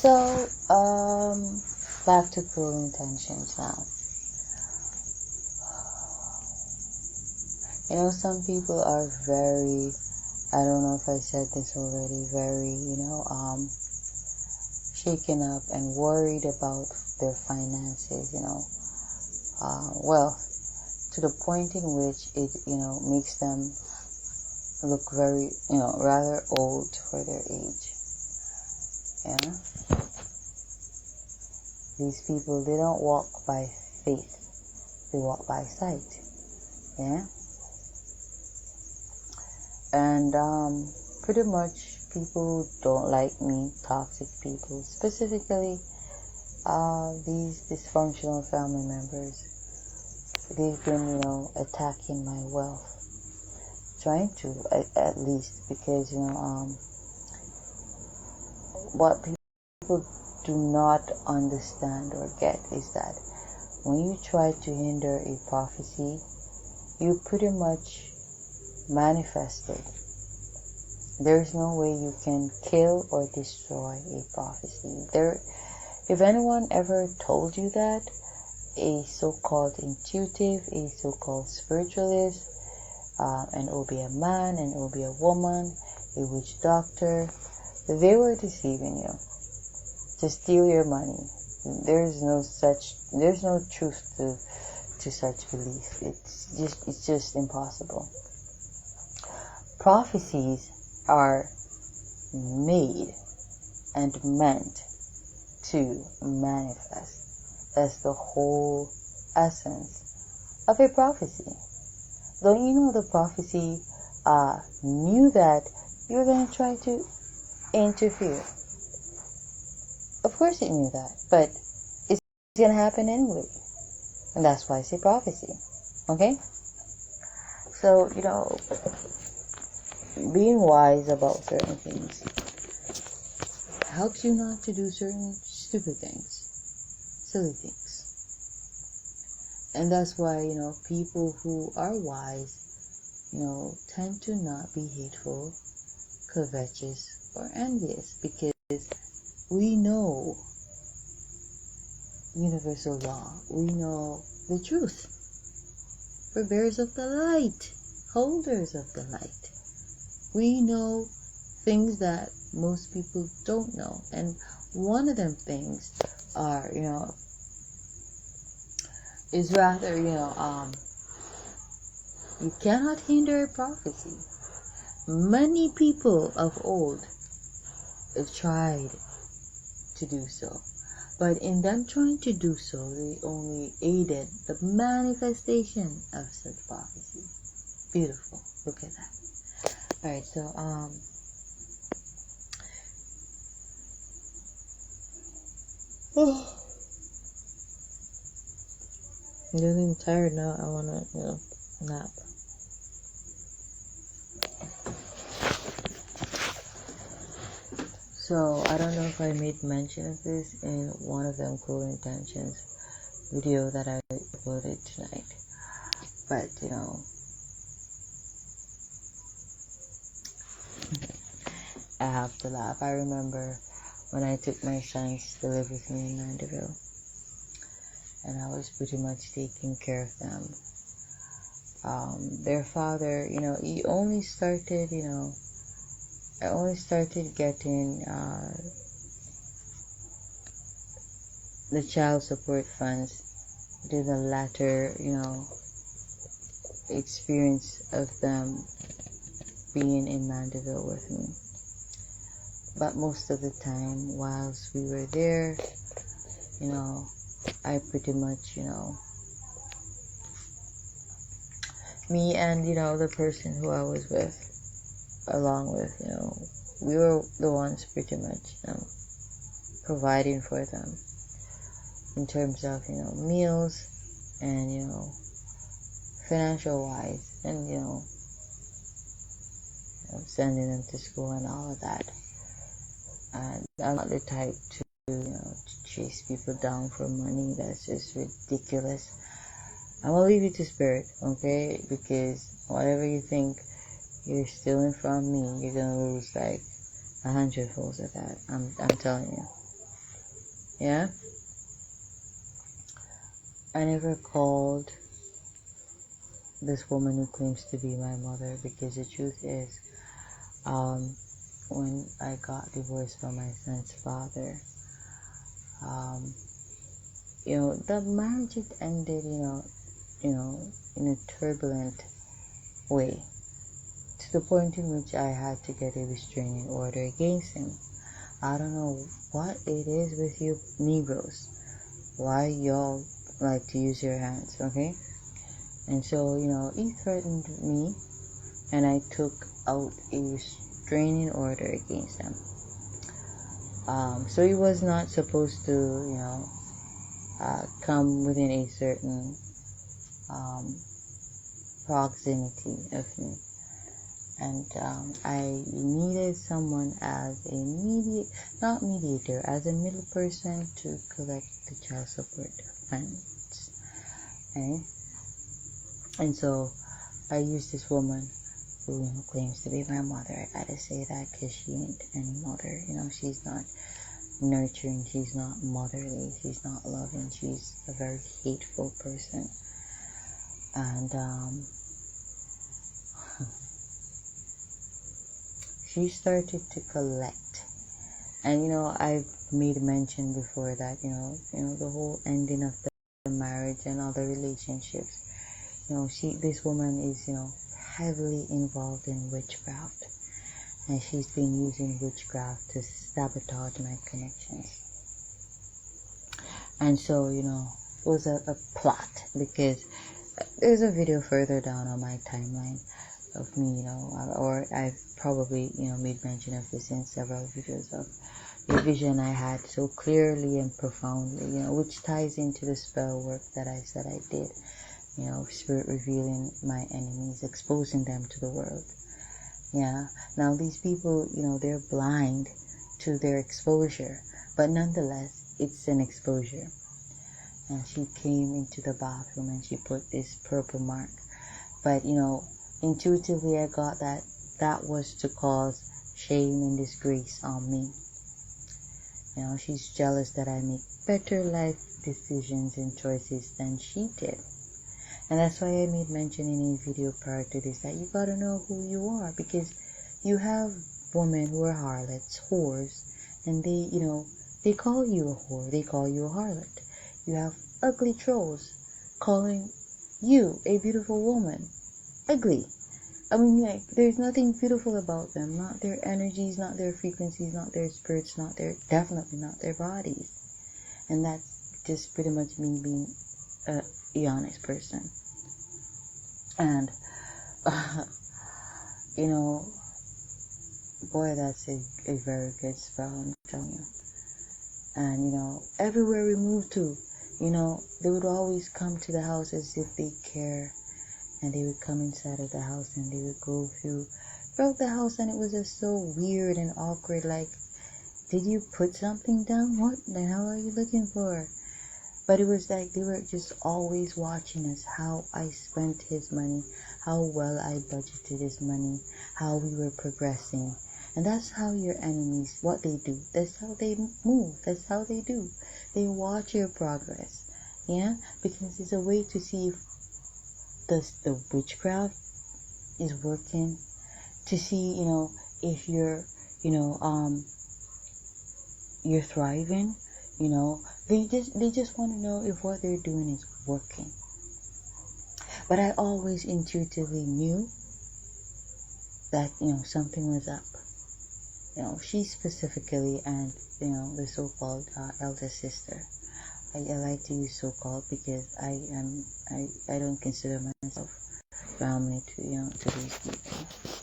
So, back to cruel intentions now. You know, some people are very, I don't know if I said this already, very, shaken up and worried about their finances, wealth, to the point in which it, makes them look very, rather old for their age. Yeah. These people, they don't walk by faith, they walk by sight. Yeah. And pretty much people don't like me, toxic people, specifically these dysfunctional family members. They've been, attacking my wealth, trying to at least, because what people do not understand or get is that when you try to hinder a prophecy, you pretty much manifest it. There's no way you can kill or destroy a prophecy. If anyone ever told you that, a so-called intuitive, a so-called spiritualist, and it will be a man and it will be a woman, a witch doctor, they were deceiving you to steal your money. There's no truth to such belief. It's just impossible. Prophecies are made and meant to manifest. That's the whole essence of a prophecy. Don't you know the prophecy knew that you were going to try to interfere? Of course it knew that, but it's going to happen anyway. And that's why it's a prophecy. Okay? So, being wise about certain things helps you not to do certain stupid things, silly things. And that's why, people who are wise, tend to not be hateful, covetous, or envious, because we know universal law. We know the truth. We're bearers of the light, holders of the light. We know things that most people don't know. And one of them things are, is rather, you cannot hinder a prophecy. Many people of old have tried to do so. But in them trying to do so, they only aided the manifestation of such prophecy. Beautiful. Look at that. Alright, so, I'm getting tired now. I wanna, nap. So, I don't know if I made mention of this in one of them Cruel Intentions video that I uploaded tonight. But, I have to laugh. I remember when I took my sons to live with me in Mandeville, and I was pretty much taking care of them. Their father, he only started, I only started getting the child support funds to the latter, experience of them being in Mandeville with me. But most of the time, whilst we were there, I pretty much, me and, the person who I was with, along with, we were the ones pretty much, providing for them in terms of, meals and, financial wise, and, sending them to school and all of that. And I'm not the type to, to chase people down for money. That's just ridiculous. I'm gonna leave it to spirit, okay? Because whatever you think you're stealing from me, you're gonna lose like 100 folds of that. I'm telling you. Yeah, I never called this woman who claims to be my mother, because the truth is, when I got divorced from my son's father, the marriage had ended, in a turbulent way, to the point in which I had to get a restraining order against him. I don't know what it is with you Negroes, why y'all like to use your hands, okay? And so, he threatened me, and I took out a restraining order against him. So he was not supposed to, come within a certain proximity of me. And I needed someone as not mediator, as a middle person to collect the child support funds. Okay? And so I used this woman who claims to be my mother. I gotta say that because she ain't any mother. She's not nurturing, she's not motherly, she's not loving, she's a very hateful person. And she started to collect. And I've made mention before that the whole ending of the marriage and other relationships, this woman is heavily involved in witchcraft, and she's been using witchcraft to sabotage my connections. And so it was a plot, because there's a video further down on my timeline of me, or I've probably made mention of this in several videos, of a vision I had so clearly and profoundly, which ties into the spell work that I said I did. Spirit revealing my enemies, exposing them to the world. Yeah. Now these people, they're blind to their exposure, but nonetheless, it's an exposure. And she came into the bathroom and she put this purple mark. But, intuitively I got that was to cause shame and disgrace on me. She's jealous that I make better life decisions and choices than she did. And that's why I made mention in a video prior to this that you gotta know who you are, because you have women who are harlots, whores, and they call you a whore, they call you a harlot. You have ugly trolls calling you, a beautiful woman, ugly. I mean, there's nothing beautiful about them, not their energies, not their frequencies, not their spirits, definitely not their bodies. And that's just pretty much me being a honest person. And boy, that's a very good spell, I'm telling you. And everywhere we move to, they would always come to the house as if they care, and they would come inside of the house and they would go throughout the house, and it was just so weird and awkward. Like, did you put something down? What the hell are you looking for? But it was like they were just always watching us, how I spent his money, how well I budgeted his money, how we were progressing. And that's how your enemies, what they do. That's how they move. That's how they do. They watch your progress. Yeah? Because it's a way to see if the witchcraft is working. To see, if you're thriving. They just want to know if what they're doing is working. But I always intuitively knew that, something was up. She specifically, and, the so-called elder sister. I like to use so-called because I don't consider myself family to these people.